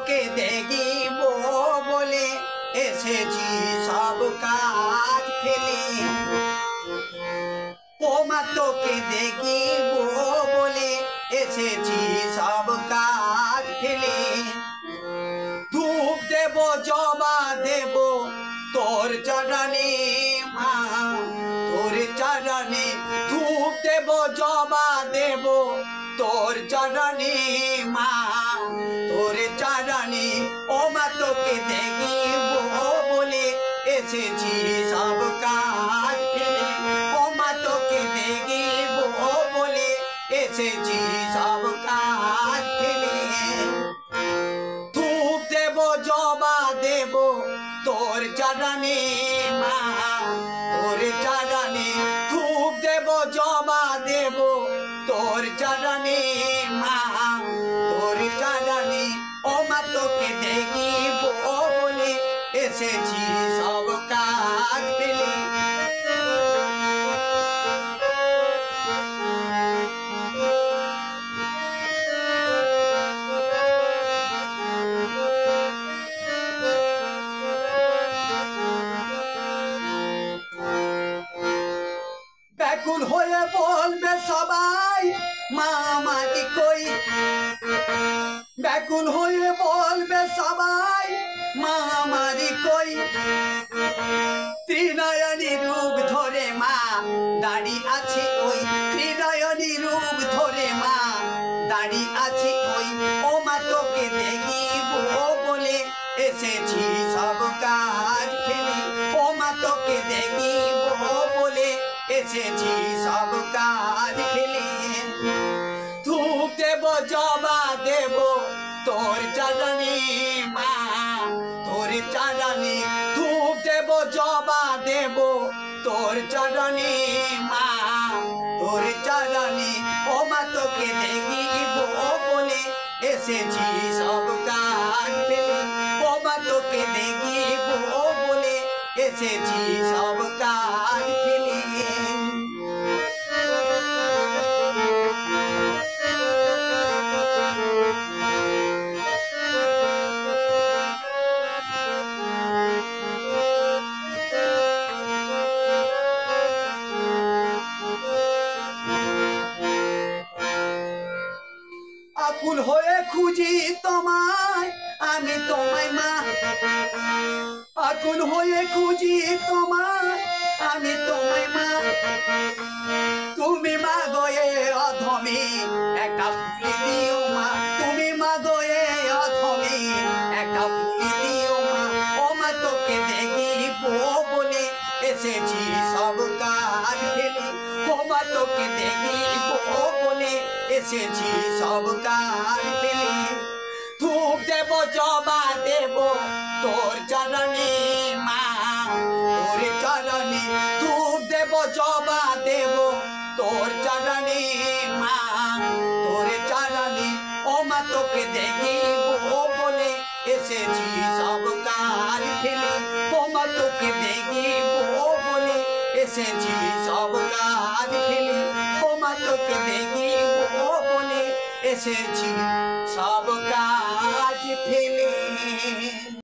তোকে দেখিব বলে এসেছি সব কাজ ফেলে। ও মা তোকে দেখিব বলে এসেছি সব কাজ ফেলে। ধূপ দেব জবা দেব তোর চরণে মা, তোর চরণে ধূপ দেব জবা দেব তোর চরণে মা, তোর চরণে। ও মা তোকে দেখিব বলে এসেছি সব কাজ ফেলে। ও মা তোকে দেখিব বলে এসেছি সব কাজ ফেলে। ধূপ দেব জবা দেব তোর চরণে মা, তোর চরণে ধূপ দেব জবা দেব তোর চরণে মা, তোর চরণে। ও মা তোকে দেখিব বলে এসেছি সব কাজ ফেলে। ব্যাকুল হয়ে বলবে সবাই মা আমারি কই, ব্যাকুল হয়ে বলবে সবাই মা আমারি কই। ত্রিনয়নী রূপ ধরে মা দাঁড়িয়ে আছে ওই, ত্রিনয়নী রূপ ধরে মা দাঁড়িয়ে আছে ওই। ও মা তোকে দেখিব বলে এসেছি সব কাজ ফেলে। ও মা তোকে দেখিব বলে এসেছি সব কাজ ফেলে। ধূপ দেব জবা দেব তোর চরণে মা, তোর চরণে ধূপ দেব জবা দেব তোর চরণে মা, তোর চরণে। ও মা তোকে দেখিব বলে এসেছি সব কাজ ফেলে। ও মা তোকে দেখিব বলে এসেছি সব কাজ ফেলে। আকুল হয়ে খুঁজি তোমায় আমি তোমায় মা, আকুল হয়ে খুঁজি তোমায় আমি তোমায় মা। তুমি মা গয়ে অধমে একটা ফুল দিও মা, তুমি মা গয়ে অধমে একটা ফুল দিও মা। ও মা তোকে দেখিব বলে এসেছি সব কাজ ফেলে। ও মা তোকে দেখিব বলে এসেছি সব কাজ ফেলে। ধূপ দেব জবা দেব তোর চরণে মা, তোর চরণে ধূপ দেব জবা দেব তোর চরণে মা, তোর চরণে। ও মা তোকে দেখিব বলে এসেছি সব কাজ ফেলে। ও মা তোকে দেখিব বলে এসেছি সব কাজ ফেলে। ও মা তোকে দেখিব বলে এসেছি সব কাজ ফেলে।